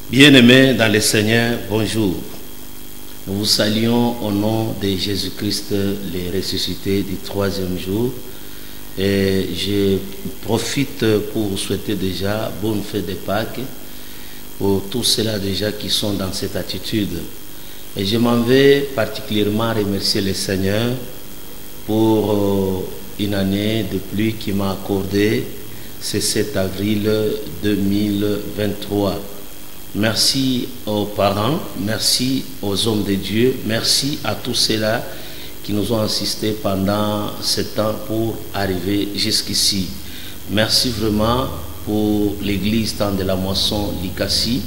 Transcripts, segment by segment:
Bien-aimés dans le Seigneur, bonjour. Nous vous saluons au nom de Jésus-Christ, le ressuscité du troisième jour. Et je profite pour vous souhaiter déjà bonne fête de Pâques pour tous ceux-là déjà qui sont dans cette attitude. Et je m'en vais particulièrement remercier le Seigneur pour une année de plus qui m'a accordé, c'est 7 avril 2023. Merci aux parents, merci aux hommes de Dieu, merci à tous ceux-là qui nous ont assistés pendant ce temps pour arriver jusqu'ici. Merci vraiment pour l'église Temps de la Moisson Likasi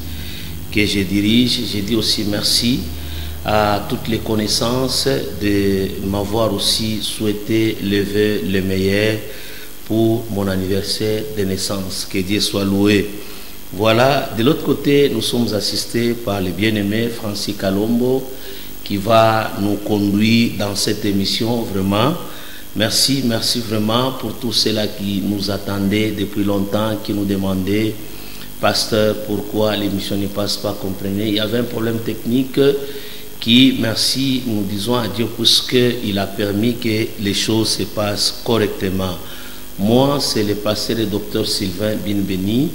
que je dirige. Je dis aussi merci à toutes les connaissances de m'avoir aussi souhaité lever le meilleur pour mon anniversaire de naissance. Que Dieu soit loué. Voilà, de l'autre côté, nous sommes assistés par le bien-aimé Francis Kalombo qui va nous conduire dans cette émission. Vraiment, merci vraiment pour tous ceux-là qui nous attendaient depuis longtemps, qui nous demandaient, pasteur, pourquoi l'émission ne passe pas, comprenez. Il y avait un problème technique qui, merci, nous disons à Dieu puisqu'il a permis que les choses se passent correctement. Moi, c'est le pasteur et docteur Sylvain Binbeni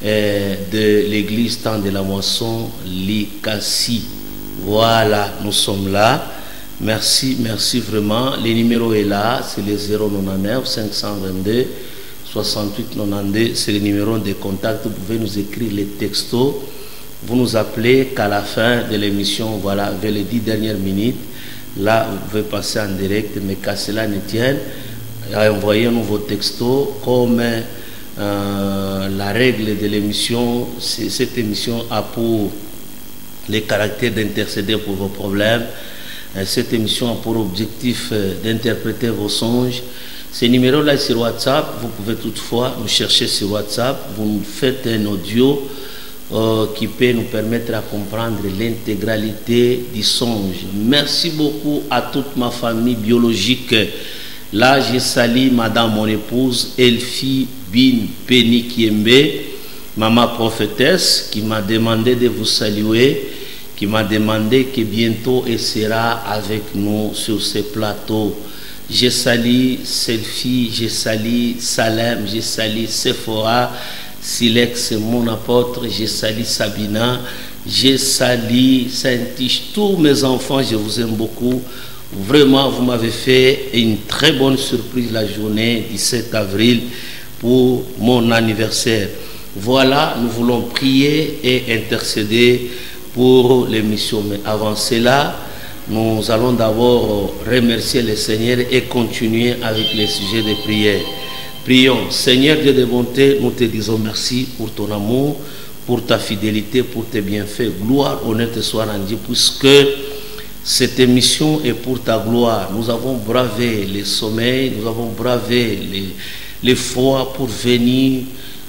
de l'église Temps de la Moisson Likasi. Voilà, nous sommes là. Merci vraiment. Le numéro est là, c'est le 099 522 68 92. C'est le numéro de contact. Vous pouvez nous écrire les textos. Vous nous appelez qu'à la fin de l'émission, voilà, vers les 10 dernières minutes. Là, vous pouvez passer en direct, mais qu'à cela ne tienne, envoyez-nous vos textos comme la règle de l'émission. Cette émission a pour les caractères d'intercéder pour vos problèmes. Cette émission a pour objectif d'interpréter vos songes. Ce numéro-là est sur WhatsApp. Vous pouvez toutefois nous chercher sur WhatsApp. Vous nous faites un audio qui peut nous permettre à comprendre l'intégralité du songe. Merci beaucoup à toute ma famille biologique. Là, je salue madame, mon épouse, Elfie Bin Penny Kiembe, maman prophétesse, qui m'a demandé de vous saluer, qui m'a demandé que bientôt elle sera avec nous sur ce plateau. Je salue Selfie, je salue Salem, je salue Sephora, Silex, mon apôtre, je salue Sabina, je salue Saint-Tiche, tous mes enfants, je vous aime beaucoup. Vraiment, vous m'avez fait une très bonne surprise la journée du 7 avril pour mon anniversaire. Voilà, nous voulons prier et intercéder pour l'émission. Mais avant cela, nous allons d'abord remercier le Seigneur et continuer avec les sujets de prière. Prions. Seigneur Dieu de bonté, nous te disons merci pour ton amour, pour ta fidélité, pour tes bienfaits. Gloire, honneur te soit rendue, puisque cette émission est pour ta gloire. Nous avons bravé les sommeils, nous avons bravé les froids pour venir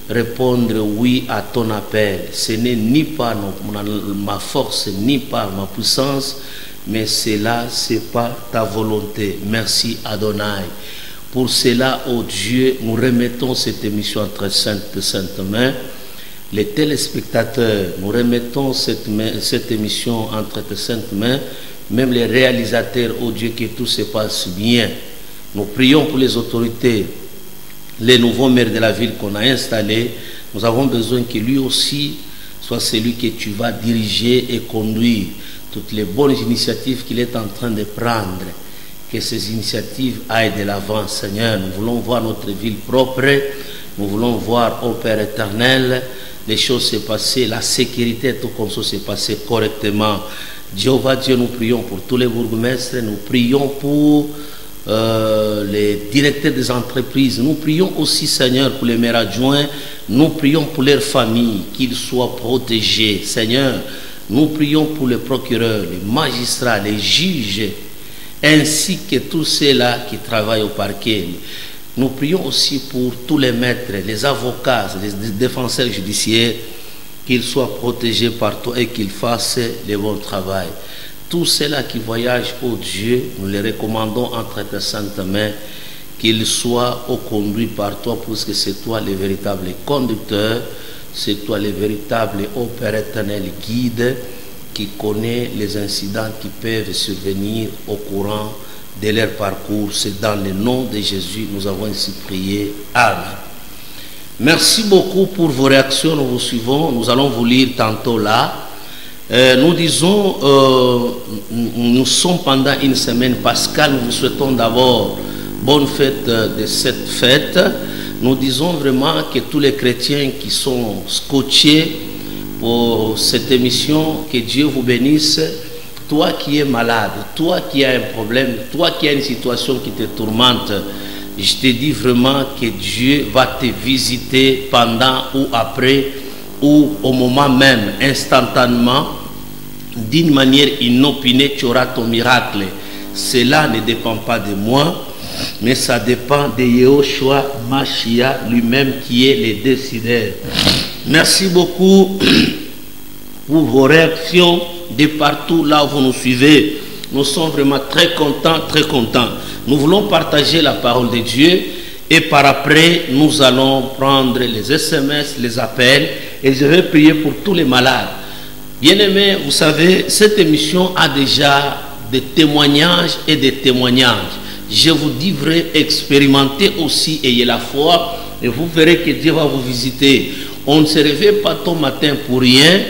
répondre oui à ton appel. Ce n'est ni par ma force, ni par ma puissance, mais cela, c'est par ta volonté. Merci Adonai. Pour cela, ô Dieu, nous remettons cette émission entre saintes mains. Les téléspectateurs, nous remettons cette émission entre tes saintes mains. Même les réalisateurs, oh Dieu, que tout se passe bien. Nous prions pour les autorités, les nouveaux maires de la ville qu'on a installés. Nous avons besoin que lui aussi soit celui que tu vas diriger et conduire. Toutes les bonnes initiatives qu'il est en train de prendre, que ces initiatives aillent de l'avant, Seigneur. Nous voulons voir notre ville propre. Nous voulons voir, ô Père éternel, les choses se passer, la sécurité, tout comme ça se passer correctement. Jéhovah Dieu, nous prions pour tous les bourgmestres, nous prions pour les directeurs des entreprises, nous prions aussi, Seigneur, pour les maires adjoints, nous prions pour leurs familles, qu'ils soient protégés, Seigneur. Nous prions pour les procureurs, les magistrats, les juges, ainsi que tous ceux-là qui travaillent au parquet. Nous prions aussi pour tous les maîtres, les avocats, les défenseurs judiciaires, qu'ils soient protégés par toi et qu'ils fassent le bon travail. Tous ceux-là qui voyagent, ô Dieu, nous les recommandons entre tes saintes mains, qu'ils soient conduits par toi, puisque c'est toi le véritable conducteur. C'est toi le véritable, ô Père éternel, guide qui connaît les incidents qui peuvent survenir au courant de leur parcours. C'est dans le nom de Jésus nous avons ainsi prié. Amen. Merci beaucoup pour vos réactions. Nous vous suivons. Nous allons vous lire tantôt là. Nous disons, nous sommes pendant une semaine pascale. Nous vous souhaitons d'abord bonne fête de cette fête. Nous disons vraiment que tous les chrétiens qui sont scotchés pour cette émission, que Dieu vous bénisse. Toi qui es malade, toi qui as un problème, toi qui as une situation qui te tourmente, je te dis vraiment que Dieu va te visiter pendant ou après ou au moment même, instantanément, d'une manière inopinée, tu auras ton miracle. Cela ne dépend pas de moi, mais ça dépend de Yehoshua Mashiach lui-même qui est le décideur. Merci beaucoup pour vos réactions de partout là où vous nous suivez. Nous sommes vraiment très contents, très contents. Nous voulons partager la parole de Dieu et par après, nous allons prendre les SMS, les appels et je vais prier pour tous les malades. Bien-aimés, vous savez, cette émission a déjà des témoignages et des témoignages. Je vous dis vrai, expérimentez aussi, ayez la foi et vous verrez que Dieu va vous visiter. On ne se réveille pas tôt matin pour rien.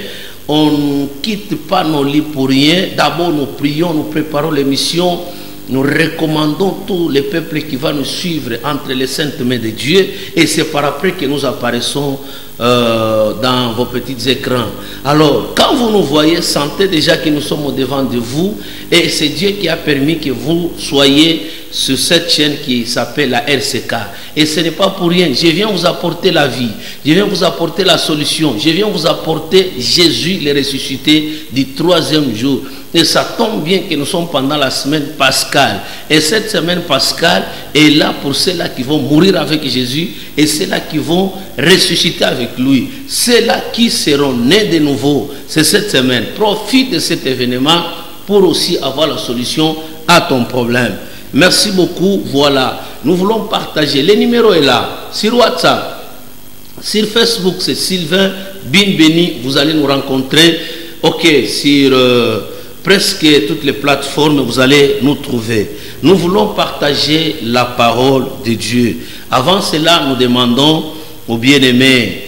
On ne quitte pas nos lits pour rien. D'abord, nous prions, nous préparons l'émission. Nous recommandons tous les peuples qui vont nous suivre entre les saintes mains de Dieu. Et c'est par après que nous apparaissons dans vos petits écrans. Alors, quand vous nous voyez, sentez déjà que nous sommes au devant de vous. Et c'est Dieu qui a permis que vous soyez sur cette chaîne qui s'appelle la RCK. Et ce n'est pas pour rien. Je viens vous apporter la vie. Je viens vous apporter la solution. Je viens vous apporter Jésus, le ressuscité du 3e jour. Et ça tombe bien que nous sommes pendant la semaine pascale. Et cette semaine pascale est là pour ceux-là qui vont mourir avec Jésus et ceux-là qui vont ressusciter avec lui. Ceux-là qui seront nés de nouveau. C'est cette semaine. Profite de cet événement pour aussi avoir la solution à ton problème. Merci beaucoup. Voilà. Nous voulons partager. Le numéro est là. Sur WhatsApp. Sur Facebook, c'est Sylvain Binbeni. Vous allez nous rencontrer. Ok. Sur presque toutes les plateformes, vous allez nous trouver. Nous voulons partager la parole de Dieu. Avant cela, nous demandons au bien-aimé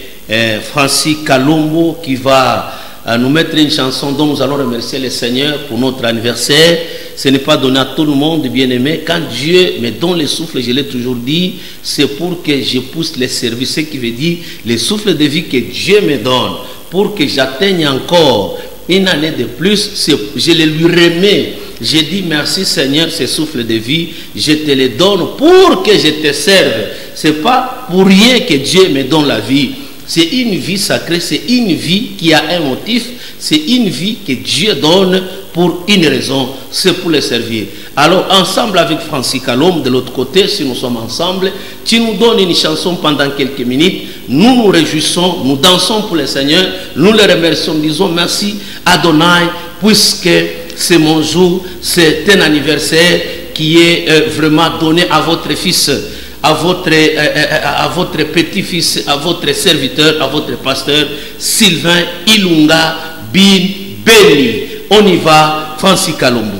Francis Kalumbo qui va nous mettre une chanson dont nous allons remercier le Seigneur pour notre anniversaire. Ce n'est pas donné à tout le monde, bien-aimé. Quand Dieu me donne le souffle, je l'ai toujours dit, c'est pour que je pousse les services, ce qui veut dire le souffle de vie que Dieu me donne, pour que j'atteigne encore une année de plus, je le lui remets. Je dis merci Seigneur, ce souffle de vie, je te le donne pour que je te serve. Ce n'est pas pour rien que Dieu me donne la vie. C'est une vie sacrée, c'est une vie qui a un motif, c'est une vie que Dieu donne pour une raison, c'est pour le servir. Alors ensemble avec Francis Kalom, de l'autre côté, si nous sommes ensemble, tu nous donnes une chanson pendant quelques minutes, nous nous réjouissons, nous dansons pour le Seigneur, nous le remercions, disons merci Adonai, puisque c'est mon jour, c'est un anniversaire qui est vraiment donné à votre fils, à votre petit-fils, à votre serviteur, à votre pasteur, Sylvain Ilunga Binbeni. On y va, Francis Kalombo.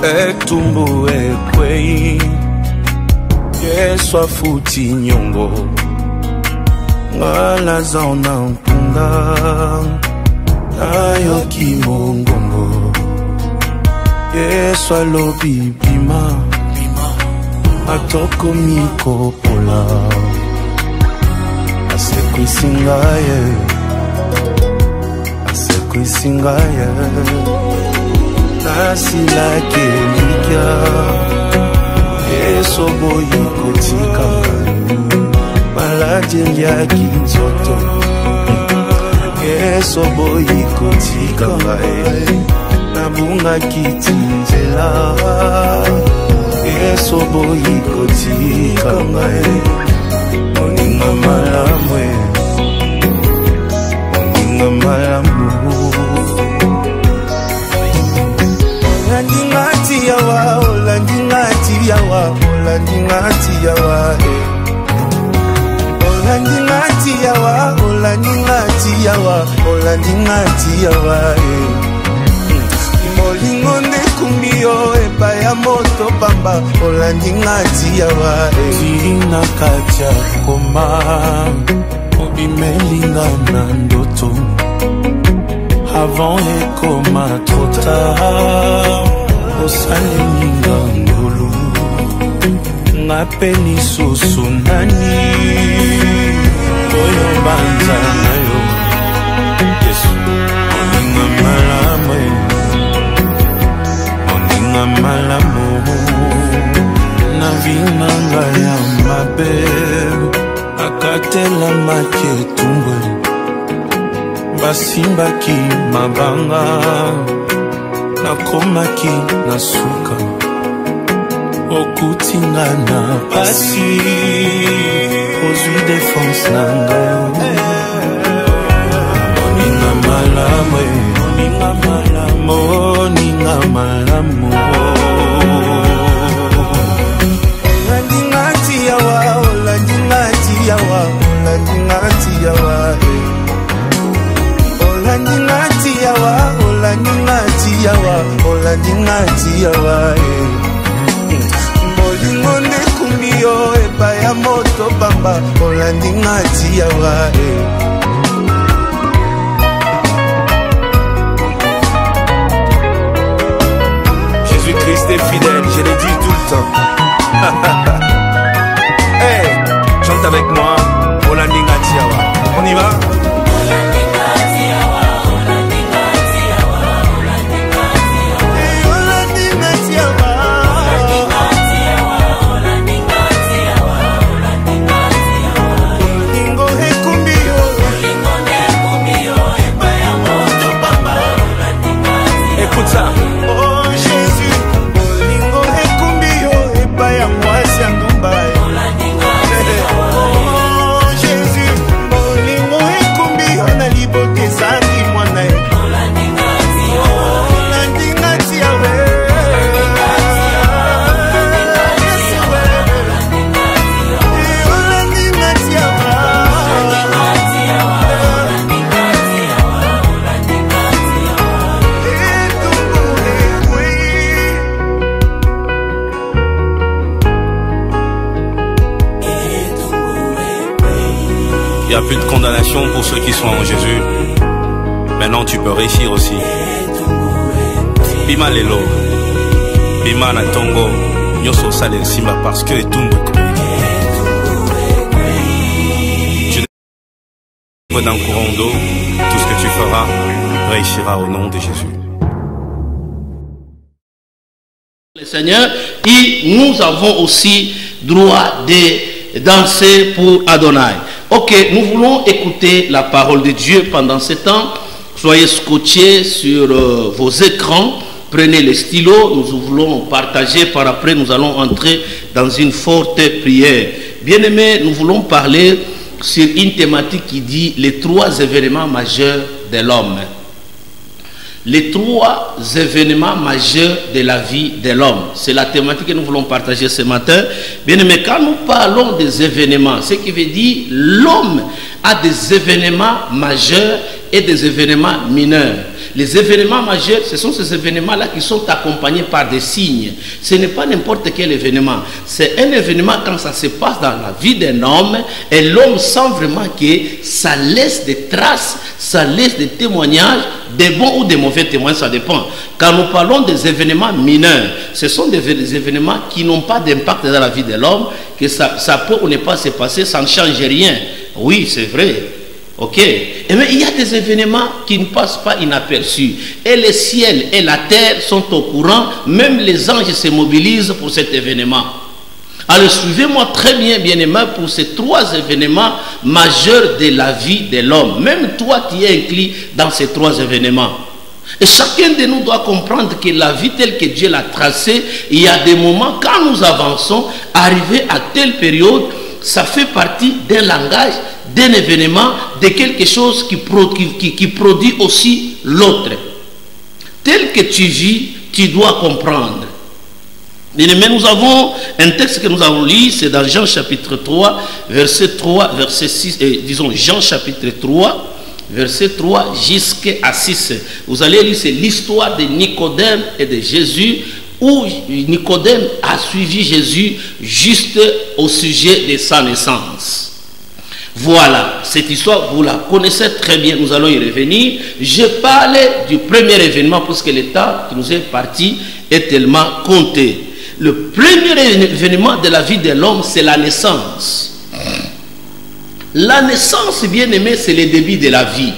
Etumbu ekwei Yesu afuti nyongo Ngala zaona mpunda Nayo kimongongo Yesu alobi bima Atoko miko pola Asekwi singaye Nasi la kelika Yeso boyi kotika Maladi ya kinzoto Yeso boyi kotika Nabunga kitinzela Yeso boyi kotika Moninga malamu malamu Olandi ngati yawa Olandi ngati yawa Olandi ngati yawa Olandi ngati yawa Olandi ngati yawa Olandi ngati yawa Molingo nde kumbiyo epa ya moto pamba Olandi ngati yawa Tina kacha koma Obimelinga na ndoto Avant ekoma trop tard Osalinga ngolu Ngapeni susu nani Oyo banza na yo Yesu Oninga malamu Oninga malamu Na vinanga ya mabe Akatela make tumbwe Basimbaki mabanga Nakomaki nasuka Okutinga na pasi Ozwi défense nangayo Oninga malamu Oninga malamu Oninga malamu Olandi ngati yawa Olandi ngati yawa Olandi ngati yawa Olandi ngati yawa Olandi ngati yawa Olandi ngati yawa Molingo nde kumbiyo epa ya moto bamba Olandi ngati yawa Jésus-Christ est fidèle, je l'ai dit tout le temps. Hey, chante avec moi Olandi ngati yawa. On y va? Il n'y a plus de condamnation pour ceux qui sont en Jésus. Maintenant tu peux réussir aussi. Bima lelo, bima na tongo, nyoso sale simba parce que etumbu. Tu n'es dans le courant d'eau, tout ce que tu feras réussira au nom de Jésus. Le Seigneur, et nous avons aussi droit de danser pour Adonai. Ok, nous voulons écouter la parole de Dieu pendant ce temps. Soyez scotchés sur vos écrans. Prenez les stylos. Nous voulons partager. Par après, nous allons entrer dans une forte prière. Bien-aimés, nous voulons parler sur une thématique qui dit les 3 événements majeurs de l'homme. Les 3 événements majeurs de la vie de l'homme. C'est la thématique que nous voulons partager ce matin. Bien aimé, quand nous parlons des événements, ce qui veut dire l'homme a des événements majeurs et des événements mineurs. Les événements majeurs, ce sont ces événements-là qui sont accompagnés par des signes. Ce n'est pas n'importe quel événement. C'est un événement quand ça se passe dans la vie d'un homme et l'homme sent vraiment que ça laisse des traces, ça laisse des témoignages, des bons ou des mauvais témoignages, ça dépend. Quand nous parlons des événements mineurs, ce sont des événements qui n'ont pas d'impact dans la vie de l'homme, que ça peut ou ne pas se passer, ça ne change rien. Oui, c'est vrai. Ok, mais il y a des événements qui ne passent pas inaperçus. Et le ciel et la terre sont au courant, même les anges se mobilisent pour cet événement. Alors suivez-moi très bien, bien-aimés, pour ces 3 événements majeurs de la vie de l'homme. Même toi qui es inclus dans ces 3 événements. Et chacun de nous doit comprendre que la vie telle que Dieu l'a tracée, il y a des moments quand nous avançons, arriver à telle période, ça fait partie d'un langage, d'un événement, de quelque chose qui produit aussi l'autre. Tel que tu vis, tu dois comprendre. Mais nous avons un texte que nous avons lu, c'est dans Jean chapitre 3, verset 3, verset 6, disons Jean chapitre 3, verset 3 jusqu'à 6. Vous allez lire, c'est l'histoire de Nicodème et de Jésus, où Nicodème a suivi Jésus juste au sujet de sa naissance. Voilà, cette histoire, vous la connaissez très bien, nous allons y revenir. Je parle du premier événement, parce que le temps qui nous est parti est tellement compté. Le premier événement de la vie de l'homme, c'est la naissance. La naissance, bien aimé, c'est le début de la vie.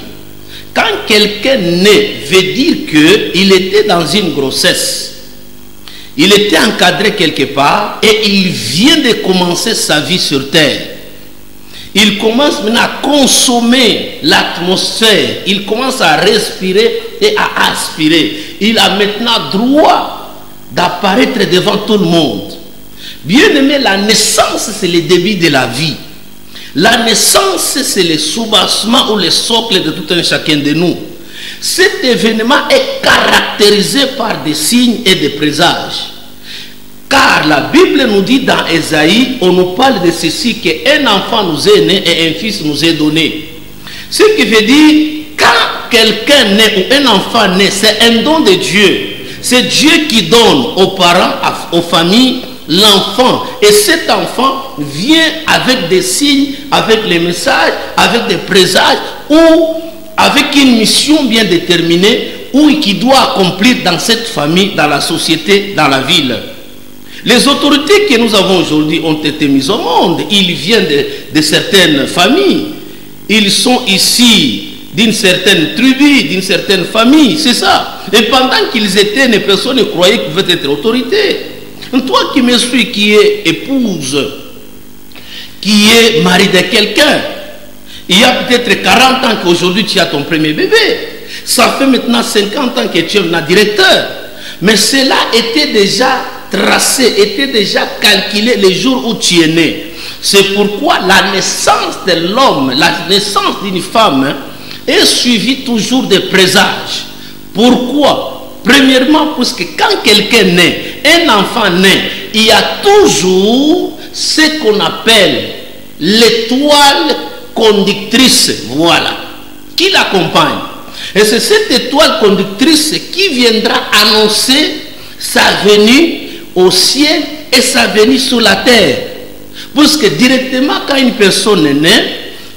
Quand quelqu'un naît, veut dire qu'il était dans une grossesse. Il était encadré quelque part et il vient de commencer sa vie sur terre. Il commence maintenant à consommer l'atmosphère. Il commence à respirer et à aspirer. Il a maintenant droit d'apparaître devant tout le monde. Bien aimé, la naissance, c'est le début de la vie. La naissance, c'est le soubassement ou le socle de tout un chacun de nous. Cet événement est caractérisé par des signes et des présages. Car la Bible nous dit dans Ésaïe, on nous parle de ceci, qu'un enfant nous est né et un fils nous est donné. Ce qui veut dire, quand quelqu'un naît ou un enfant naît, c'est un don de Dieu. C'est Dieu qui donne aux parents, aux familles, l'enfant. Et cet enfant vient avec des signes, avec les messages, avec des présages, ou avec une mission bien déterminée, ou qui doit accomplir dans cette famille, dans la société, dans la ville. Les autorités que nous avons aujourd'hui ont été mises au monde. Ils viennent de certaines familles. Ils sont ici d'une certaine tribu, d'une certaine famille, c'est ça. Et pendant qu'ils étaient, les personnes ne croyaient qu'ils pouvaient être autorités. Toi qui me suis, qui es épouse, qui est mari de quelqu'un, il y a peut-être 40 ans qu'aujourd'hui tu as ton premier bébé. Ça fait maintenant 50 ans que tu es un directeur. Mais cela était déjà tracé, était déjà calculé le jour où tu es né. C'est pourquoi la naissance de l'homme, la naissance d'une femme, est suivie toujours des présages. Pourquoi? Premièrement, parce que quand quelqu'un naît, un enfant naît, il y a toujours ce qu'on appelle l'étoile conductrice, voilà, qui l'accompagne. Et c'est cette étoile conductrice qui viendra annoncer sa venue au ciel et sa venue sur la terre. Parce que directement, quand une personne est née,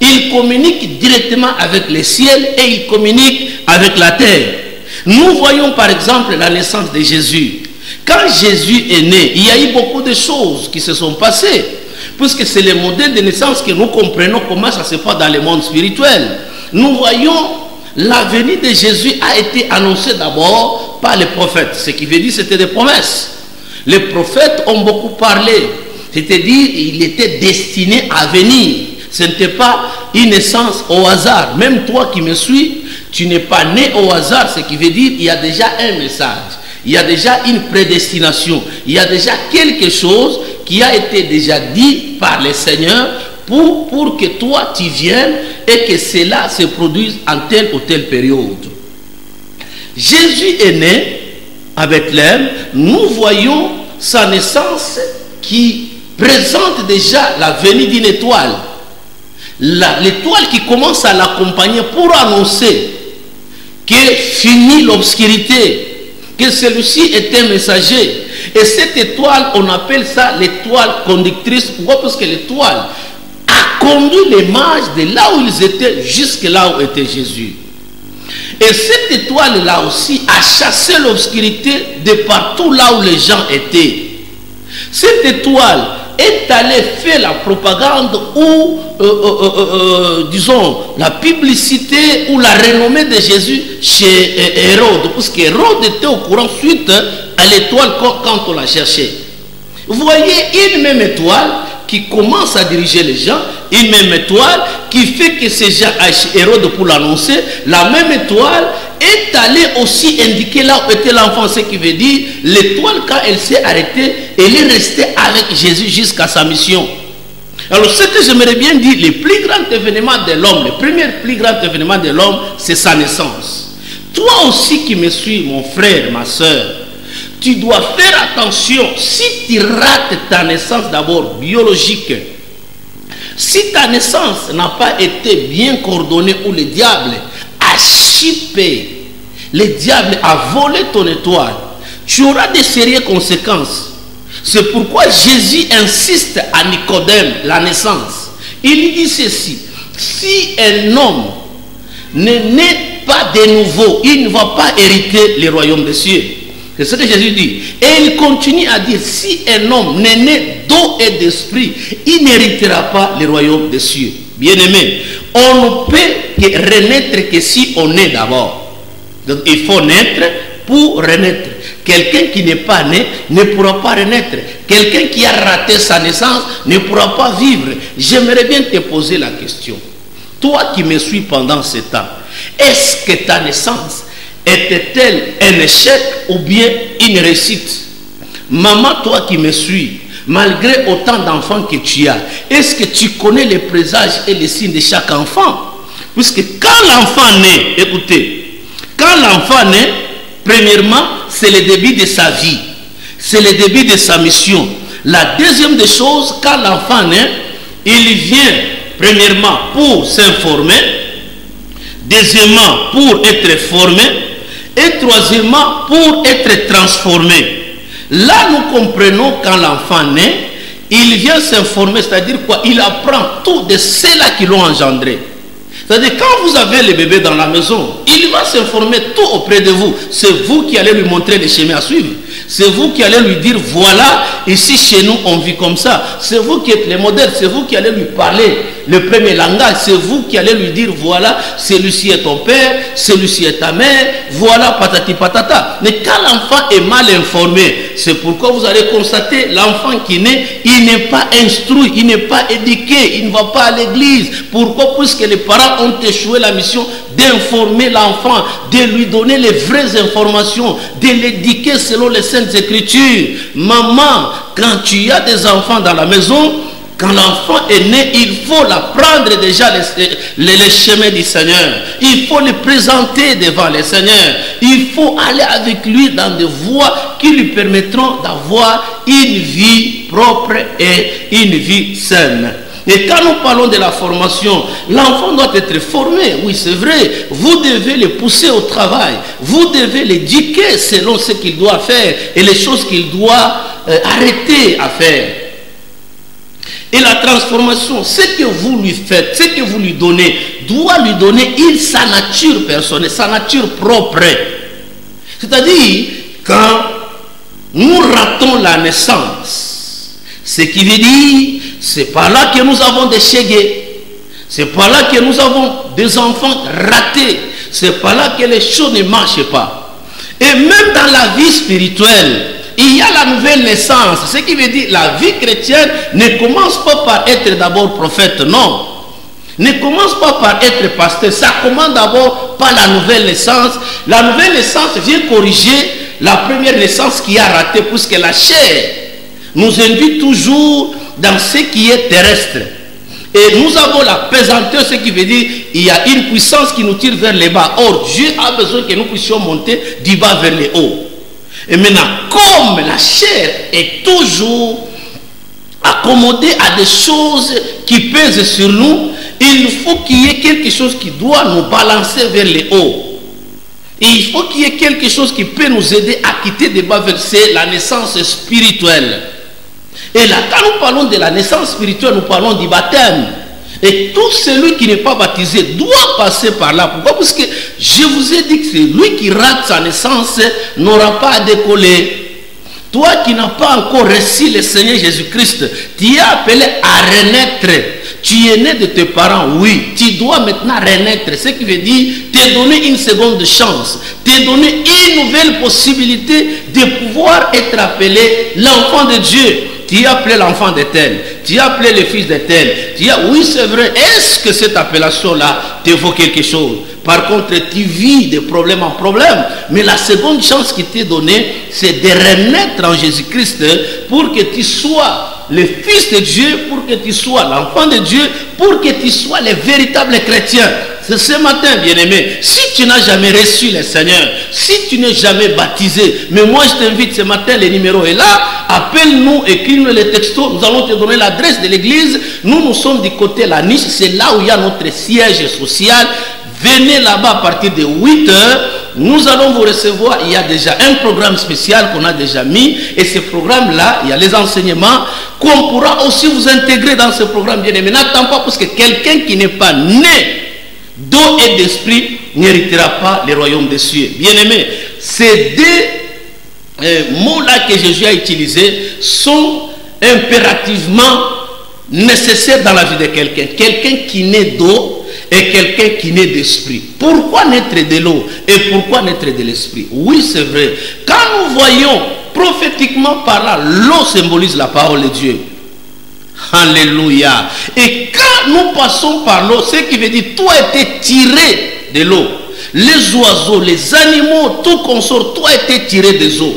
il communique directement avec le ciel et il communique avec la terre. Nous voyons par exemple la naissance de Jésus. Quand Jésus est né, il y a eu beaucoup de choses qui se sont passées. Puisque c'est le modèle de naissance que nous comprenons comment ça se passe dans le monde spirituel. Nous voyons la venue de Jésus a été annoncée d'abord par les prophètes. Ce qui veut dire que c'était des promesses. Les prophètes ont beaucoup parlé. C'est-à-dire il était destiné à venir. Ce n'était pas une naissance au hasard. Même toi qui me suis, tu n'es pas né au hasard. Ce qui veut dire qu'il y a déjà un message. Il y a déjà une prédestination. Il y a déjà quelque chose qui a été déjà dit par le Seigneur pour que toi tu viennes et que cela se produise en telle ou telle période. Jésus est né à Bethléem. Nous voyons sa naissance qui présente déjà la venue d'une étoile. L'étoile qui commence à l'accompagner pour annoncer que finit l'obscurité, que celui-ci est un messager. Et cette étoile, on appelle ça l'étoile conductrice. Pourquoi? Parce que l'étoile a conduit les mages de là où ils étaient jusque là où était Jésus. Et cette étoile-là aussi a chassé l'obscurité de partout là où les gens étaient. Cette étoile est allée faire la propagande ou, disons, la publicité ou la renommée de Jésus chez Hérode. Parce qu'Hérode était au courant suite à l'étoile quand on la cherchait. Vous voyez une même étoile qui commence à diriger les gens, une même étoile qui fait que ces gens à Hérode pour l'annoncer, la même étoile est allée aussi indiquer là où était l'enfant, ce qui veut dire l'étoile quand elle s'est arrêtée, elle est restée avec Jésus jusqu'à sa mission. Alors ce que j'aimerais bien dire, le plus grand événement de l'homme, le premier plus grand événement de l'homme, c'est sa naissance. Toi aussi qui me suis, mon frère, ma soeur, tu dois faire attention. Si tu rates ta naissance d'abord biologique, si ta naissance n'a pas été bien coordonnée, où le diable a chippé, le diable a volé ton étoile, tu auras de sérieuses conséquences. C'est pourquoi Jésus insiste à Nicodème, la naissance. Il lui dit ceci: si un homme ne naît pas de nouveau, il ne va pas hériter le royaume des cieux. C'est ce que Jésus dit. Et il continue à dire, si un homme n'est né d'eau et d'esprit, il n'héritera pas le royaume des cieux. Bien-aimé, on ne peut que renaître que si on est d'abord. Donc il faut naître pour renaître. Quelqu'un qui n'est pas né ne pourra pas renaître. Quelqu'un qui a raté sa naissance ne pourra pas vivre. J'aimerais bien te poser la question. Toi qui me suis pendant ce temps, est-ce que ta naissance était-elle un échec ou bien une réussite? Maman, toi qui me suis, malgré autant d'enfants que tu as, est-ce que tu connais les présages et les signes de chaque enfant? Puisque quand l'enfant naît, écoutez, quand l'enfant naît, premièrement, c'est le début de sa vie. C'est le début de sa mission. La deuxième des choses, quand l'enfant naît, il vient premièrement pour s'informer, deuxièmement pour être formé, et troisièmement pour être transformé. Là, nous comprenons quand l'enfant naît, il vient s'informer, c'est-à-dire quoi? Il apprend tout de ceux-là qui l'ont engendré. C'est-à-dire, quand vous avez le bébé dans la maison, il va s'informer tout auprès de vous. C'est vous qui allez lui montrer les chemins à suivre. C'est vous qui allez lui dire, voilà, ici chez nous, on vit comme ça. C'est vous qui êtes les modèles. C'est vous qui allez lui parler le premier langage. C'est vous qui allez lui dire, voilà, celui-ci est ton père, celui-ci est ta mère, voilà, patati patata. Mais quand l'enfant est mal informé, c'est pourquoi vous allez constater, l'enfant qui naît, il n'est pas instruit, il n'est pas éduqué, il ne va pas à l'église. Pourquoi? Puisque les parents ont échoué la mission d'informer l'enfant, de lui donner les vraies informations, de l'éduquer selon les Saintes Écritures. Maman, quand tu as des enfants dans la maison, quand l'enfant est né, il faut l'apprendre déjà les chemins du Seigneur. Il faut le présenter devant le Seigneur. Il faut aller avec lui dans des voies qui lui permettront d'avoir une vie propre et une vie saine. Et quand nous parlons de la formation, l'enfant doit être formé. Oui, c'est vrai. Vous devez le pousser au travail. Vous devez l'éduquer selon ce qu'il doit faire et les choses qu'il doit arrêter à faire. Et la transformation, ce que vous lui faites, ce que vous lui donnez, doit lui donner sa nature personnelle, sa nature propre. C'est-à-dire, quand nous ratons la naissance, ce qui veut dire, c'est par là que nous avons des chégués, c'est par là que nous avons des enfants ratés, c'est par là que les choses ne marchent pas. Et même dans la vie spirituelle, il y a la nouvelle naissance, ce qui veut dire la vie chrétienne ne commence pas par être d'abord prophète, non. Ne commence pas par être pasteur, ça commence d'abord par la nouvelle naissance. La nouvelle naissance vient corriger la première naissance qui a raté, puisque la chair nous induit toujours dans ce qui est terrestre. Et nous avons la pesanteur, ce qui veut dire il y a une puissance qui nous tire vers le bas. Or, Dieu a besoin que nous puissions monter du bas vers le haut. Et maintenant, comme la chair est toujours accommodée à des choses qui pèsent sur nous, il faut qu'il y ait quelque chose qui doit nous balancer vers le haut. Et il faut qu'il y ait quelque chose qui peut nous aider à quitter des bas vers la naissance spirituelle. Et là, quand nous parlons de la naissance spirituelle, nous parlons du baptême. Et tout celui qui n'est pas baptisé doit passer par là. Pourquoi? Parce que je vous ai dit que celui qui rate sa naissance n'aura pas à décoller. Toi qui n'as pas encore reçu le Seigneur Jésus-Christ, tu es appelé à renaître. Tu es né de tes parents, oui. Tu dois maintenant renaître. Ce qui veut dire te donner une seconde chance. Te donner une nouvelle possibilité de pouvoir être appelé l'enfant de Dieu. tu as appelé l'enfant de tel, tu as appelé le fils de tel, oui c'est vrai, est-ce que cette appellation-là t'évoque quelque chose? Par contre, tu vis de problème en problème, mais la seconde chance qui t'est donnée, c'est de renaître en Jésus-Christ pour que tu sois le Fils de Dieu, pour que tu sois l'enfant de Dieu, pour que tu sois le véritable chrétien. C'est ce matin, bien-aimé, si tu n'as jamais reçu le Seigneur, si tu n'es jamais baptisé, mais moi je t'invite ce matin, le numéro est là, appelle-nous, écris-nous les textos, nous allons te donner l'adresse de l'église. Nous sommes du côté La Niche, c'est là où il y a notre siège social. Venez là-bas à partir de 8 heures. Nous allons vous recevoir. Il y a déjà un programme spécial qu'on a déjà mis. Et ce programme-là, il y a les enseignements qu'on pourra aussi vous intégrer dans ce programme. Bien aimé, n'attends pas, parce que quelqu'un qui n'est pas né d'eau et d'esprit n'héritera pas le royaume des cieux. Bien aimé, ces deux mots-là que Jésus a utilisés sont impérativement nécessaires dans la vie de quelqu'un. Quelqu'un qui naît d'eau et quelqu'un qui naît d'esprit. Pourquoi naître de l'eau et pourquoi naître de l'esprit? Oui, c'est vrai. Quand nous voyons prophétiquement par là, l'eau symbolise la parole de Dieu. Alléluia. Et quand nous passons par l'eau, ce qui veut dire tout a été tiré de l'eau. Les oiseaux, les animaux, tout consort, tout a été tiré des eaux.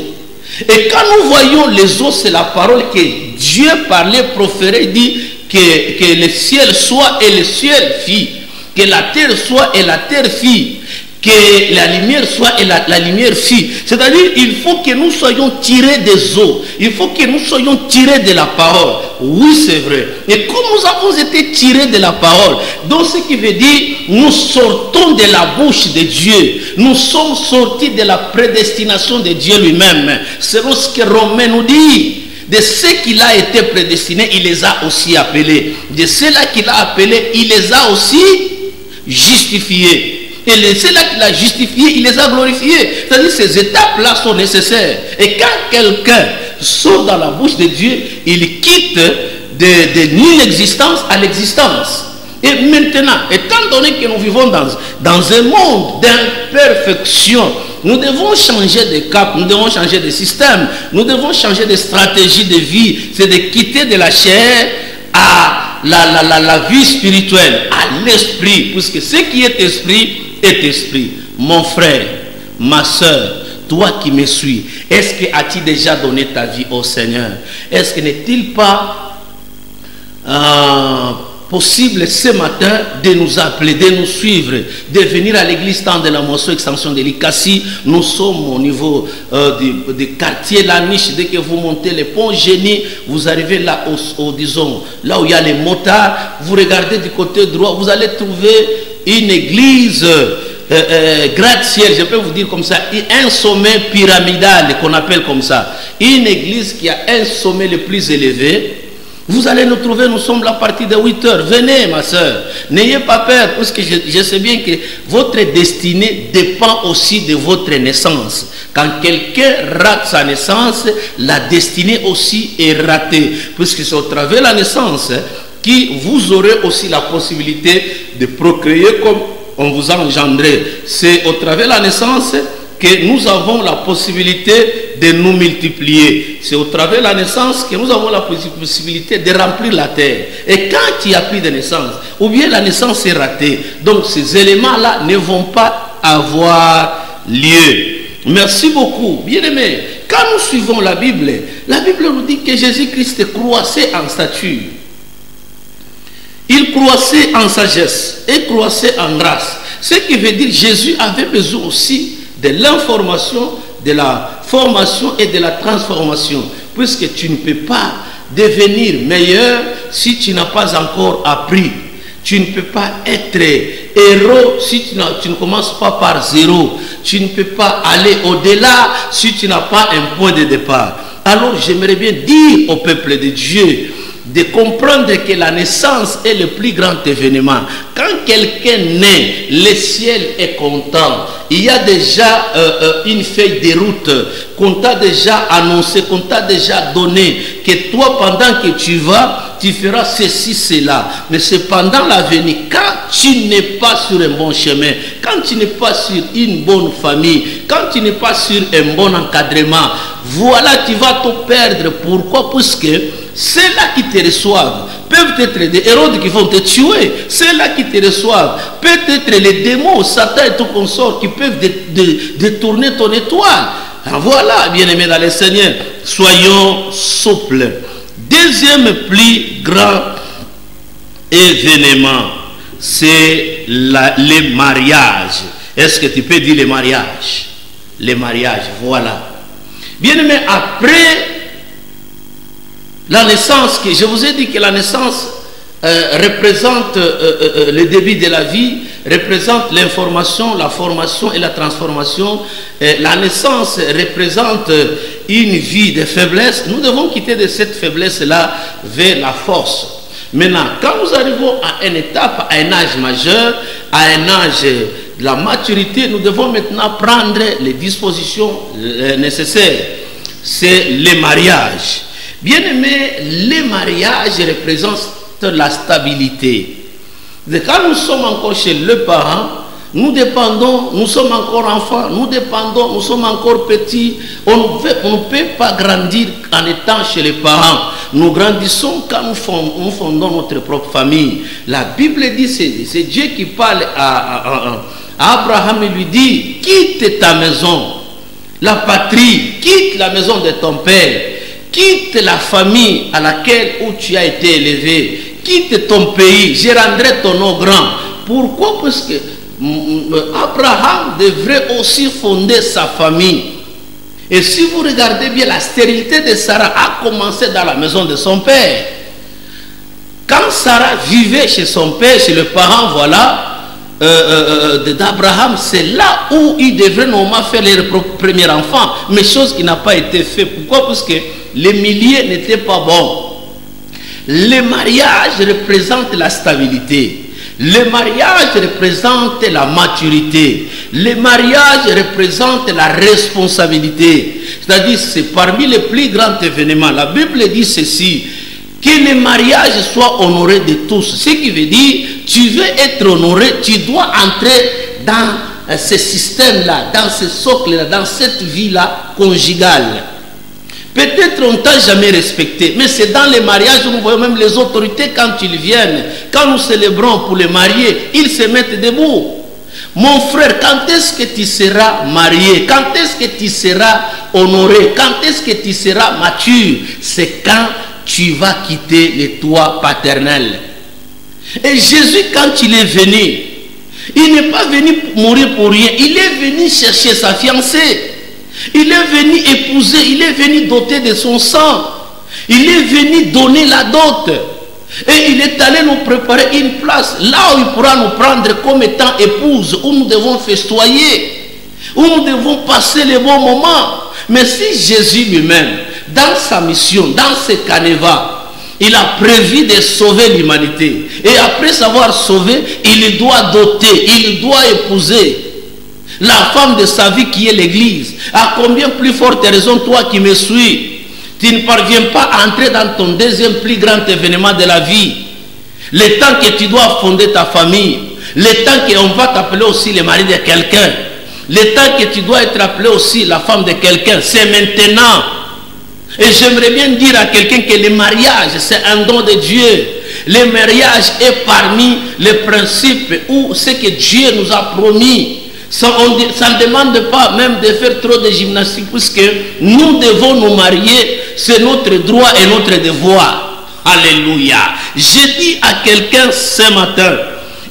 Et quand nous voyons les eaux, c'est la parole que Dieu parlait, proférait, dit que le ciel soit et le ciel fit. Que la terre soit et la terre fit. Que la lumière soit et la lumière fit. C'est-à-dire, il faut que nous soyons tirés des eaux. Il faut que nous soyons tirés de la parole. Oui, c'est vrai. Et comme nous avons été tirés de la parole, donc ce qui veut dire, nous sortons de la bouche de Dieu. Nous sommes sortis de la prédestination de Dieu lui-même. Selon ce que Romain nous dit. De ceux qu'il a été prédestinés, il les a aussi appelés. De ceux-là qu'il a appelés, il les a aussi justifiés. Et ceux-là qu'il a justifiés, il les a glorifiés. C'est-à-dire que ces étapes-là sont nécessaires. Et quand quelqu'un sort dans la bouche de Dieu, il quitte de l'inexistence à l'existence. Et maintenant, étant donné que nous vivons dans un monde d'imperfection, nous devons changer de cap, nous devons changer de système, nous devons changer de stratégie de vie. C'est de quitter de la chair à la vie spirituelle, à l'esprit. Puisque ce qui est esprit est esprit. Mon frère, ma soeur, toi qui me suis, est-ce que as-tu déjà donné ta vie au Seigneur? Est-ce que n'est-il pas possible ce matin de nous appeler, de nous suivre, de venir à l'église temps de la Moisson extension de l'Icassi? Nous sommes au niveau du quartier La Niche. Dès que vous montez le pont Génie, vous arrivez là, disons, là où il y a les motards, vous regardez du côté droit, vous allez trouver une église gratte-ciel, je peux vous dire comme ça, un sommet pyramidal qu'on appelle comme ça, une église qui a un sommet le plus élevé. Vous allez nous trouver, nous sommes là à partir de 8 heures. Venez, ma soeur. N'ayez pas peur, parce que je sais bien que votre destinée dépend aussi de votre naissance. Quand quelqu'un rate sa naissance, la destinée aussi est ratée. Puisque c'est au travers de la naissance que vous aurez aussi la possibilité de procréer comme on vous a engendré. C'est au travers de la naissance que nous avons la possibilité de nous multiplier. C'est au travers de la naissance que nous avons la possibilité de remplir la terre. Et quand il n'y a plus de naissance, ou bien la naissance est ratée, donc ces éléments-là ne vont pas avoir lieu. Merci beaucoup. Bien-aimés, quand nous suivons la Bible nous dit que Jésus-Christ croissait en stature. Il croissait en sagesse et croissait en grâce. Ce qui veut dire que Jésus avait besoin aussi de l'information, de la formation et de la transformation. Puisque tu ne peux pas devenir meilleur si tu n'as pas encore appris. Tu ne peux pas être héros si tu ne commences pas par zéro. Tu ne peux pas aller au-delà si tu n'as pas un point de départ. Alors j'aimerais bien dire au peuple de Dieu de comprendre que la naissance est le plus grand événement. Quand quelqu'un naît, le ciel est content. Il y a déjà une feuille de route qu'on t'a déjà annoncé, qu'on t'a déjà donné, que toi, pendant que tu vas, tu feras ceci, cela. Mais c'est pendant l'avenir, quand tu n'es pas sur un bon chemin, quand tu n'es pas sur une bonne famille, quand tu n'es pas sur un bon encadrement, voilà, tu vas te perdre. Pourquoi? Parce que ceux-là qui te reçoivent peuvent être des Hérodes qui vont te tuer. Ceux-là qui te reçoivent peuvent être les démons, Satan et tout consort qui peuvent détourner ton étoile. Alors voilà, bien-aimés dans le Seigneur, soyons souples. Deuxième plus grand événement, c'est les mariages. Est-ce que tu peux dire les mariages? Les mariages, voilà. Bien-aimés, après la naissance, je vous ai dit que la naissance représente le début de la vie, représente l'information, la formation et la transformation. La naissance représente une vie de faiblesse. Nous devons quitter de cette faiblesse-là vers la force. Maintenant, quand nous arrivons à une étape, à un âge majeur, à un âge de la maturité, nous devons maintenant prendre les dispositions nécessaires. C'est les mariages. Bien aimé, les mariages représentent la stabilité. Quand nous sommes encore chez le parent, nous dépendons, nous sommes encore enfants, nous dépendons, nous sommes encore petits. On ne peut pas grandir en étant chez les parents. Nous grandissons quand nous fondons notre propre famille. La Bible dit, c'est Dieu qui parle à Abraham et lui dit, quitte ta maison, la patrie, quitte la maison de ton père, quitte la famille à laquelle où tu as été élevé, quitte ton pays, je rendrai ton nom grand. Pourquoi? Parce que Abraham devrait aussi fonder sa famille. Et si vous regardez bien, la stérilité de Sarah a commencé dans la maison de son père. Quand Sarah vivait chez son père, chez le parent, voilà, d'Abraham, c'est là où il devrait normalement faire leur premier enfant, mais chose qui n'a pas été faite. Pourquoi? Parce que les milieux n'étaient pas bons. Le mariage représente la stabilité. Le mariage représente la maturité. Le mariage représente la responsabilité. C'est-à-dire, c'est parmi les plus grands événements. La Bible dit ceci, que le mariage soit honoré de tous. Ce qui veut dire, tu veux être honoré, tu dois entrer dans ce système-là, dans ce socle-là, dans cette vie-là conjugale. Peut-être on ne t'a jamais respecté, mais c'est dans les mariages où nous voyons même les autorités quand ils viennent, quand nous célébrons pour les mariés, ils se mettent debout. Mon frère, quand est-ce que tu seras marié? Quand est-ce que tu seras honoré? Quand est-ce que tu seras mature? C'est quand tu vas quitter le toit paternel. Et Jésus, quand il est venu, il n'est pas venu mourir pour rien, il est venu chercher sa fiancée. Il est venu épouser, il est venu doter de son sang. Il est venu donner la dot. Et il est allé nous préparer une place là où il pourra nous prendre comme étant épouse, où nous devons festoyer, où nous devons passer les bons moments. Mais si Jésus lui-même, dans sa mission, dans ses canevas, il a prévu de sauver l'humanité. Et après s'avoir sauvé, il doit doter, il doit épouser la femme de sa vie qui est l'église. À combien plus forte raison, toi qui me suis, tu ne parviens pas à entrer dans ton deuxième plus grand événement de la vie. Le temps que tu dois fonder ta famille, le temps qu'on va t'appeler aussi le mari de quelqu'un, le temps que tu dois être appelé aussi la femme de quelqu'un, c'est maintenant. Et j'aimerais bien dire à quelqu'un que le mariage, c'est un don de Dieu. Le mariage est parmi les principes ou ce que Dieu nous a promis. Ça ne demande pas même de faire trop de gymnastique, puisque nous devons nous marier, c'est notre droit et notre devoir. Alléluia. J'ai dit à quelqu'un ce matin,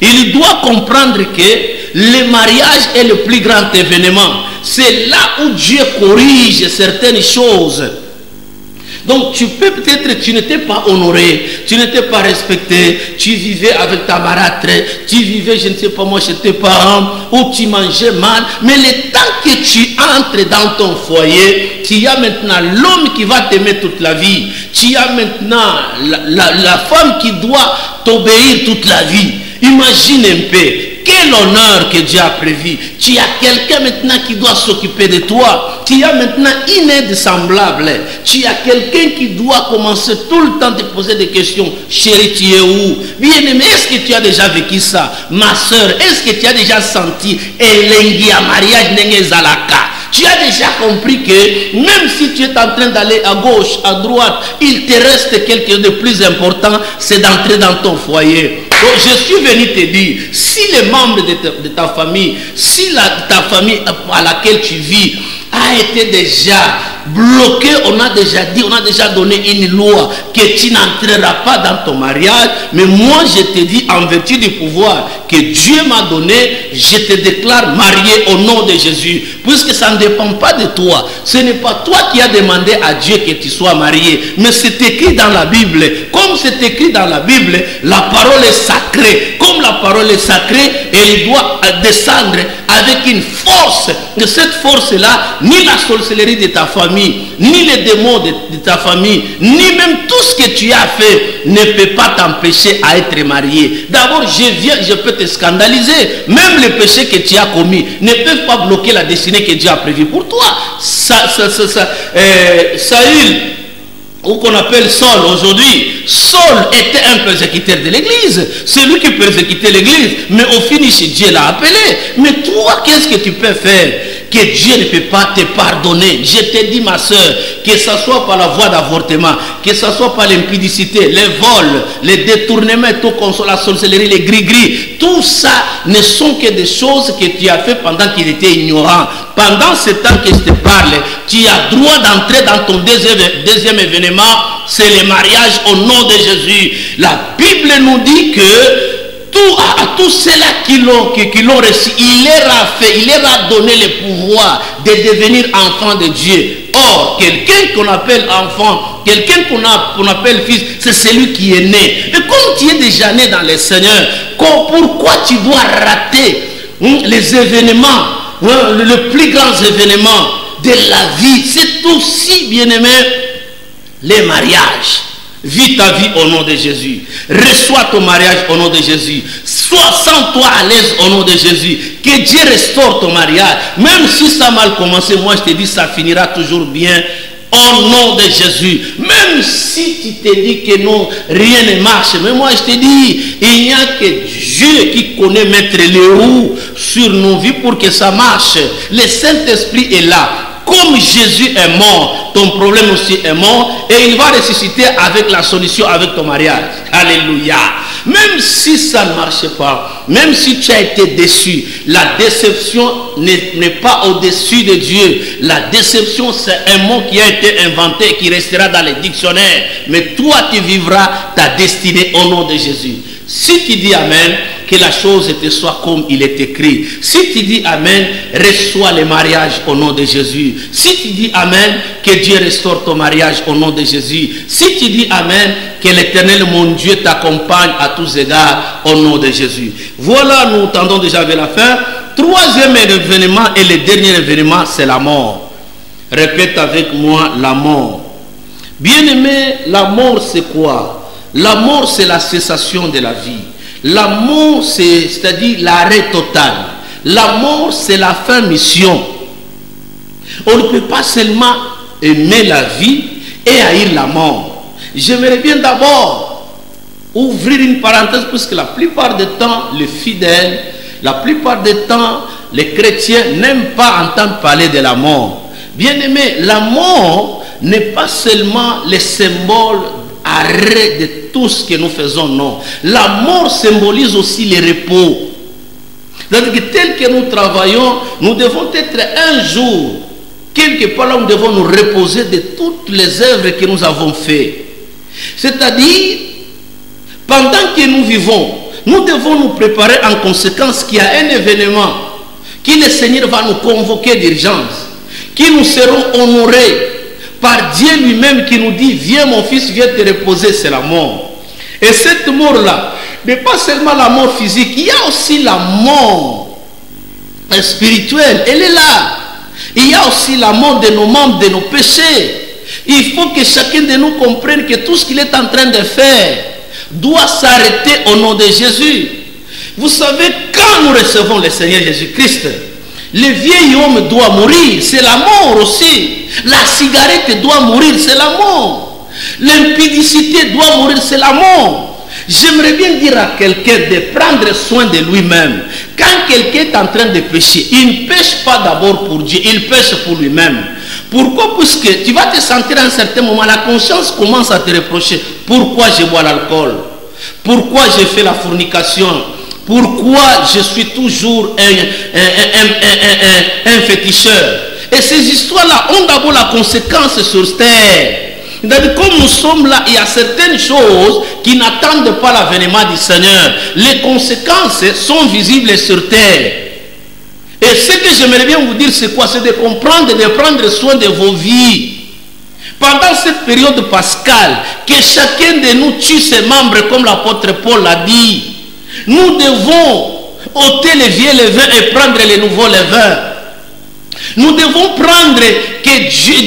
il doit comprendre que le mariage est le plus grand événement. C'est là où Dieu corrige certaines choses. Donc tu peux peut-être, tu n'étais pas honoré, tu n'étais pas respecté, tu vivais avec ta marâtre, tu vivais, je ne sais pas moi, chez tes parents, ou tu mangeais mal, mais le temps que tu entres dans ton foyer, tu as maintenant l'homme qui va t'aimer toute la vie, tu as maintenant la femme qui doit t'obéir toute la vie. Imagine un peu, quel honneur que Dieu a prévu. Tu as quelqu'un maintenant qui doit s'occuper de toi. Tu as maintenant une aide semblable. Tu as quelqu'un qui doit commencer tout le temps de poser des questions. Chérie, tu es où? Bien-aimé, est-ce que tu as déjà vécu ça? Ma soeur, est-ce que tu as déjà senti Elengi à mariage Nenge Zalaka? Tu as déjà compris que même si tu es en train d'aller à gauche, à droite, il te reste quelque chose de plus important, c'est d'entrer dans ton foyer. Donc je suis venu te dire, si les membres de ta famille, si ta famille à laquelle tu vis a été déjà bloqué, on a déjà dit, on a déjà donné une loi que tu n'entreras pas dans ton mariage, mais moi je te dis en vertu du pouvoir que Dieu m'a donné, je te déclare marié au nom de Jésus, puisque ça ne dépend pas de toi. Ce n'est pas toi qui as demandé à Dieu que tu sois marié, mais c'est écrit dans la Bible. Comme c'est écrit dans la Bible, la parole est sacrée. Comme la parole est sacrée, elle doit descendre avec une force. Et cette force-là, ni la sorcellerie de ta famille, ni les démons de ta famille, ni même tout ce que tu as fait ne peut pas t'empêcher à être marié. D'abord, je peux te scandaliser. Même les péchés que tu as commis ne peuvent pas bloquer la destinée que Dieu a prévue pour toi. Saül, ou qu'on appelle Saul aujourd'hui, Saul était un persécuteur de l'église. C'est lui qui persécutait l'église. Mais au finish, Dieu l'a appelé. Mais toi, qu'est-ce que tu peux faire que Dieu ne peut pas te pardonner? Je te dis, ma soeur, que ce soit par la voie d'avortement, que ce soit par l'impudicité, les vols, les détournements, tout comme la sorcellerie, les gris-gris, tout ça ne sont que des choses que tu as fait pendant qu'il était ignorant. Pendant ce temps que je te parle, tu as droit d'entrer dans ton deuxième événement, c'est le mariage au nom de Jésus. La Bible nous dit que à tous ceux-là qui l'ont reçu, il leur a donné le pouvoir de devenir enfants de Dieu. Or, quelqu'un qu'on appelle enfant, quelqu'un qu'on appelle fils, c'est celui qui est né. Et comme tu es déjà né dans le Seigneur, pourquoi tu dois rater les événements, les plus grands événements de la vie? C'est aussi, bien-aimé, les mariages. Vis ta vie au nom de Jésus. Reçois ton mariage au nom de Jésus. Sois sans toi à l'aise au nom de Jésus. Que Dieu restaure ton mariage. Même si ça a mal commencé, moi je te dis ça finira toujours bien au nom de Jésus. Même si tu te dis que non, rien ne marche. Mais moi je te dis, il n'y a que Dieu qui connaît mettre les roues sur nos vies pour que ça marche. Le Saint-Esprit est là. Comme Jésus est mort, ton problème aussi est mort et il va ressusciter avec la solution avec ton mariage. Alléluia. Même si ça ne marche pas, même si tu as été déçu, la déception n'est pas au-dessus de Dieu. La déception, c'est un mot qui a été inventé et qui restera dans les dictionnaires. Mais toi, tu vivras ta destinée au nom de Jésus. Si tu dis Amen, que la chose te soit comme il est écrit. Si tu dis Amen, reçois le mariage au nom de Jésus. Si tu dis Amen, que Dieu restaure ton mariage au nom de Jésus. Si tu dis Amen, que l'Éternel, mon Dieu, t'accompagne à tous égards au nom de Jésus. Voilà, nous tendons déjà vers la fin. Troisième événement et le dernier événement, c'est la mort. Répète avec moi, la mort. Bien-aimé, la mort c'est quoi? La mort c'est la cessation de la vie. La mort, c'est-à-dire l'arrêt total. La mort, c'est la fin mission. On ne peut pas seulement aimer la vie et haïr la mort. J'aimerais bien d'abord ouvrir une parenthèse, puisque la plupart du temps, les fidèles, la plupart du temps, les chrétiens n'aiment pas entendre parler de la mort. Bien aimé, la mort n'est pas seulement le symbole arrêt de tout ce que nous faisons, non. La mort symbolise aussi le repos. C'est-à-dire que tel que nous travaillons, nous devons être un jour, quelque part là, nous devons nous reposer de toutes les œuvres que nous avons faites. C'est-à-dire, pendant que nous vivons, nous devons nous préparer en conséquence qu'il y a un événement, que le Seigneur va nous convoquer d'urgence, que nous serons honorés par Dieu lui-même qui nous dit, viens mon fils, viens te reposer, c'est la mort. Et cette mort-là, n'est pas seulement la mort physique, il y a aussi la mort spirituelle, elle est là. Il y a aussi la mort de nos membres, de nos péchés. Il faut que chacun de nous comprenne que tout ce qu'il est en train de faire doit s'arrêter au nom de Jésus. Vous savez, quand nous recevons le Seigneur Jésus-Christ, le vieil homme doit mourir, c'est la mort aussi. La cigarette doit mourir, c'est la mort. L'impudicité doit mourir, c'est la mort. J'aimerais bien dire à quelqu'un de prendre soin de lui-même. Quand quelqu'un est en train de pécher, il ne pêche pas d'abord pour Dieu, il pêche pour lui-même. Pourquoi? Puisque tu vas te sentir à un certain moment, la conscience commence à te reprocher. Pourquoi je bois l'alcool? Pourquoi je fais la fornication? Pourquoi je suis toujours un féticheur? Et ces histoires-là ont d'abord la conséquence sur terre. Comme nous sommes là, il y a certaines choses qui n'attendent pas l'avènement du Seigneur. Les conséquences sont visibles sur terre. Et ce que j'aimerais bien vous dire, c'est quoi? C'est de comprendre, de prendre soin de vos vies. Pendant cette période pascale, que chacun de nous tue ses membres, comme l'apôtre Paul l'a dit. Nous devons ôter les vieux levains et prendre les nouveaux levains. Nous devons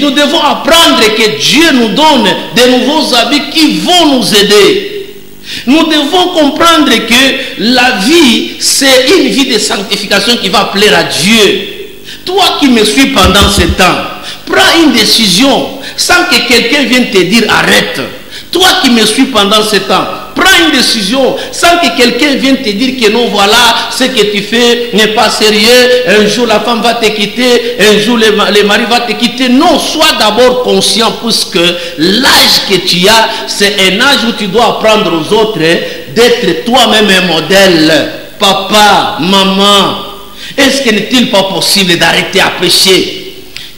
nous devons apprendre que Dieu nous donne de nouveaux habits qui vont nous aider. Nous devons comprendre que la vie, c'est une vie de sanctification qui va plaire à Dieu. Toi qui me suis pendant ce temps, prends une décision sans que quelqu'un vienne te dire arrête. Toi qui me suis pendant ce temps, prends une décision sans que quelqu'un vienne te dire que non, voilà, ce que tu fais n'est pas sérieux. Un jour la femme va te quitter, un jour le mari va te quitter. Non, sois d'abord conscient, puisque l'âge que tu as, c'est un âge où tu dois apprendre aux autres d'être toi-même un modèle. Papa, maman, est-ce qu'il n'est-il pas possible d'arrêter à pécher?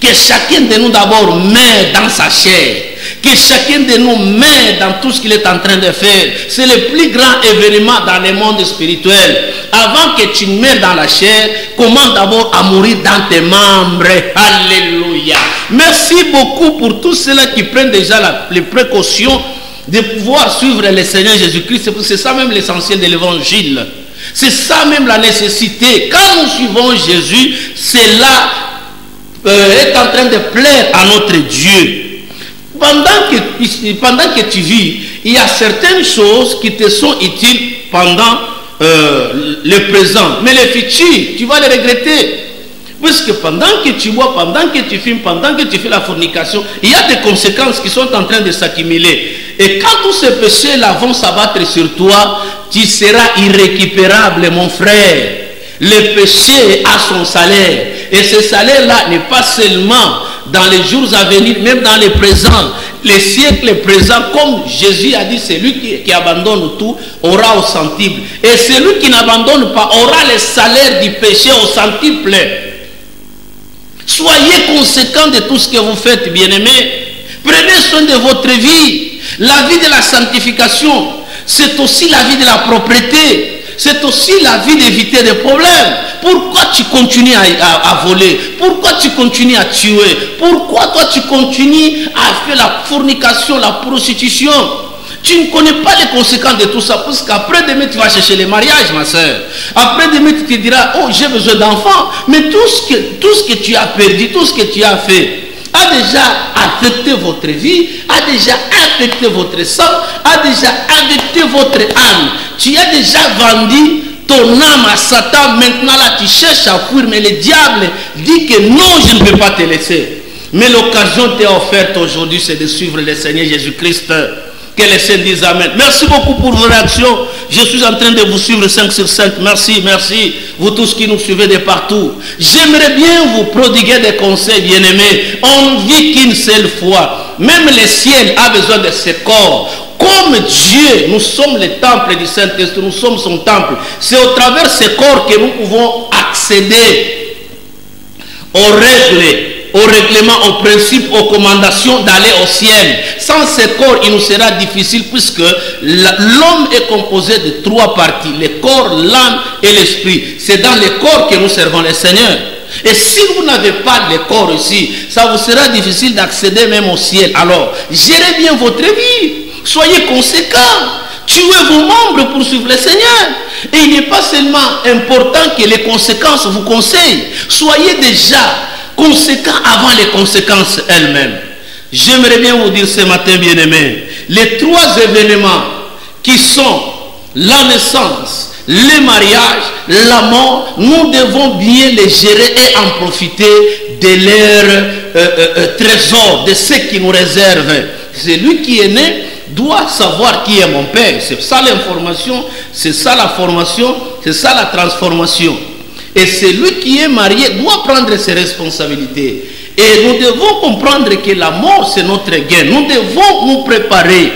Que chacun de nous d'abord met dans sa chair. Que chacun de nous met dans tout ce qu'il est en train de faire. C'est le plus grand événement dans le monde spirituel. Avant que tu meurs dans la chair, commence d'abord à mourir dans tes membres. Alléluia. Merci beaucoup pour tous ceux-là qui prennent déjà les précautions de pouvoir suivre le Seigneur Jésus-Christ. C'est ça même l'essentiel de l'évangile. C'est ça même la nécessité. Quand nous suivons Jésus, cela est en train de plaire à notre Dieu. Pendant que tu vis, il y a certaines choses qui te sont utiles pendant le présent. Mais les futurs, tu vas les regretter. Puisque pendant que tu bois, pendant que tu fumes, pendant que tu fais la fornication, il y a des conséquences qui sont en train de s'accumuler. Et quand tous ces péchés-là vont s'abattre sur toi, tu seras irrécupérable, mon frère. Le péché a son salaire. Et ce salaire-là n'est pas seulement dans les jours à venir, même dans les présents, les siècles présents, comme Jésus a dit, celui qui abandonne tout aura au centuple. Et celui qui n'abandonne pas aura le salaire du péché au centuple. Soyez conséquents de tout ce que vous faites, bien-aimés. Prenez soin de votre vie. La vie de la sanctification, c'est aussi la vie de la propreté. C'est aussi la vie d'éviter des problèmes. Pourquoi tu continues à voler? Pourquoi tu continues à tuer? Pourquoi toi tu continues à faire la fornication, la prostitution? Tu ne connais pas les conséquences de tout ça, parce qu'après demain tu vas chercher les mariages, ma soeur. Après demain tu te diras, oh j'ai besoin d'enfants. Mais tout ce que tu as perdu, tout ce que tu as fait, a déjà affecté votre vie, a déjà affecté votre sang, a déjà affecté votre âme. Tu as déjà vendu ton âme à Satan. Maintenant là tu cherches à fuir, mais le diable dit que non, je ne peux pas te laisser. Mais l'occasion t'est offerte aujourd'hui, c'est de suivre le Seigneur Jésus-Christ. Que les saints disent Amen. Merci beaucoup pour vos réactions. Je suis en train de vous suivre 5 sur 5. Merci, merci. Vous tous qui nous suivez de partout. J'aimerais bien vous prodiguer des conseils, bien-aimés. On ne vit qu'une seule fois. Même le ciel a besoin de ce corps. Comme Dieu, nous sommes le temple du Saint-Esprit, nous sommes son temple. C'est au travers de ce corps que nous pouvons accéder aux règles, aux règlements, aux principes, aux commandations d'aller au ciel. Sans ce corps, il nous sera difficile, puisque l'homme est composé de 3 parties, le corps, l'âme et l'esprit. C'est dans le corps que nous servons le Seigneur. Et si vous n'avez pas de corps ici, ça vous sera difficile d'accéder même au ciel. Alors, gérez bien votre vie. Soyez conséquents. Tuez vos membres pour suivre le Seigneur. Et il n'est pas seulement important que les conséquences vous conseillent. Soyez déjà conséquents avant les conséquences elles-mêmes. J'aimerais bien vous dire ce matin, bien-aimés, les 3 événements qui sont la naissance, le mariage, la mort, nous devons bien les gérer et en profiter de leur trésor, de ce qui nous réserve. Celui qui est né doit savoir qui est mon père. C'est ça l'information, c'est ça la formation, c'est ça la transformation. Et celui qui est marié doit prendre ses responsabilités. Et nous devons comprendre que la mort, c'est notre gain. Nous devons nous préparer.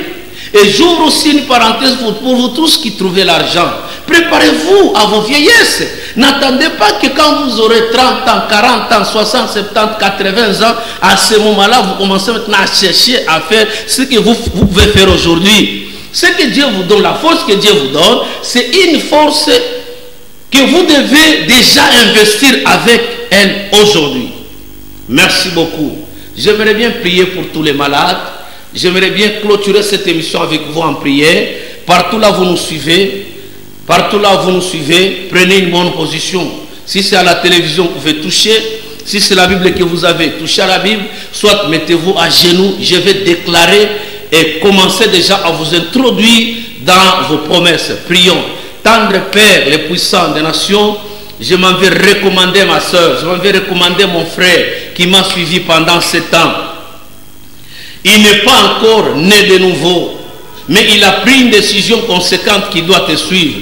Et j'ouvre aussi une parenthèse pour vous tous qui trouvez l'argent. Préparez-vous à vos vieillesses. N'attendez pas que quand vous aurez 30 ans, 40 ans, 60, 70, 80 ans, à ce moment-là, vous commencez maintenant à chercher à faire ce que vous pouvez faire aujourd'hui. Ce que Dieu vous donne, la force que Dieu vous donne, c'est une force que vous devez déjà investir avec elle aujourd'hui. Merci beaucoup. J'aimerais bien prier pour tous les malades. J'aimerais bien clôturer cette émission avec vous en prière. Partout là vous nous suivez, prenez une bonne position. Si c'est à la télévision, vous pouvez toucher. Si c'est la Bible que vous avez, touchez à la Bible. Soit mettez-vous à genoux. Je vais déclarer et commencer déjà à vous introduire dans vos promesses. Prions. Tendre Père, le puissant des nations, je m'en vais recommander ma soeur, je m'en vais recommander mon frère qui m'a suivi pendant 7 ans. Il n'est pas encore né de nouveau, mais il a pris une décision conséquente qui doit te suivre.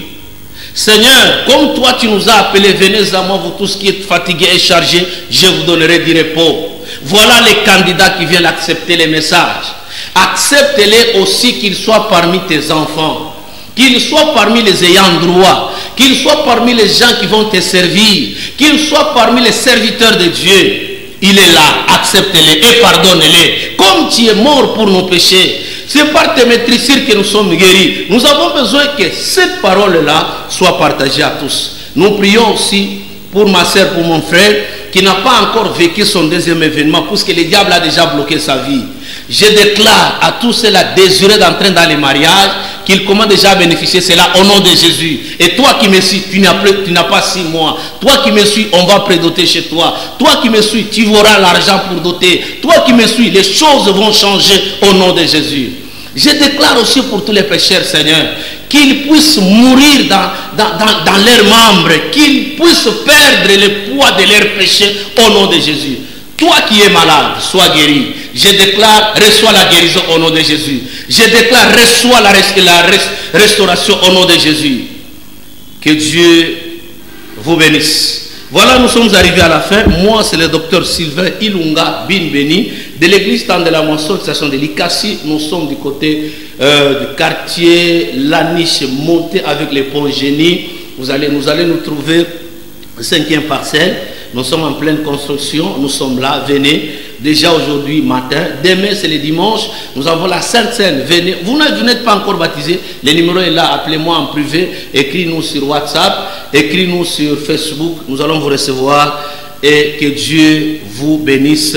Seigneur, comme toi tu nous as appelés, venez à moi vous tous qui êtes fatigués et chargés, je vous donnerai du repos. Voilà les candidats qui viennent accepter les messages. Accepte-les aussi qu'ils soient parmi tes enfants, qu'ils soient parmi les ayants droit, qu'ils soient parmi les gens qui vont te servir, qu'ils soient parmi les serviteurs de Dieu. Il est là, accepte-les et pardonne-les. Comme tu es mort pour nos péchés, c'est par tes maîtrisures que nous sommes guéris. Nous avons besoin que cette parole-là soit partagée à tous. Nous prions aussi pour ma soeur, pour mon frère, qui n'a pas encore vécu son deuxième événement, puisque le diable a déjà bloqué sa vie. Je déclare à tous ceux-là désirés d'entrer dans les mariages, qu'ils commencent déjà à bénéficier cela au nom de Jésus. Et toi qui me suis, tu n'as pas 6 mois. Toi qui me suis, on va prédoter chez toi. Toi qui me suis, tu auras l'argent pour doter. Toi qui me suis, les choses vont changer au nom de Jésus. Je déclare aussi pour tous les pécheurs, Seigneur, qu'ils puissent mourir dans leurs membres, qu'ils puissent perdre le poids de leurs péchés au nom de Jésus. Toi qui es malade, sois guéri. Je déclare, reçois la guérison au nom de Jésus. Je déclare, reçois la restauration au nom de Jésus. Que Dieu vous bénisse. Voilà, nous sommes arrivés à la fin. Moi, c'est le docteur Sylvain Ilunga Binbeni de l'église Temps de la Moisson, station de Likasi. Nous sommes du côté du quartier La Niche, monté avec les ponts génie. Nous allez nous trouver 5e parcelle. Nous sommes en pleine construction. Nous sommes là. Venez. Déjà aujourd'hui matin. Demain, c'est le dimanche. Nous avons la Sainte Seine. Venez. Vous n'êtes pas encore baptisé. Le numéro est là. Appelez-moi en privé. Écris-nous sur WhatsApp. Écris-nous sur Facebook. Nous allons vous recevoir. Et que Dieu vous bénisse.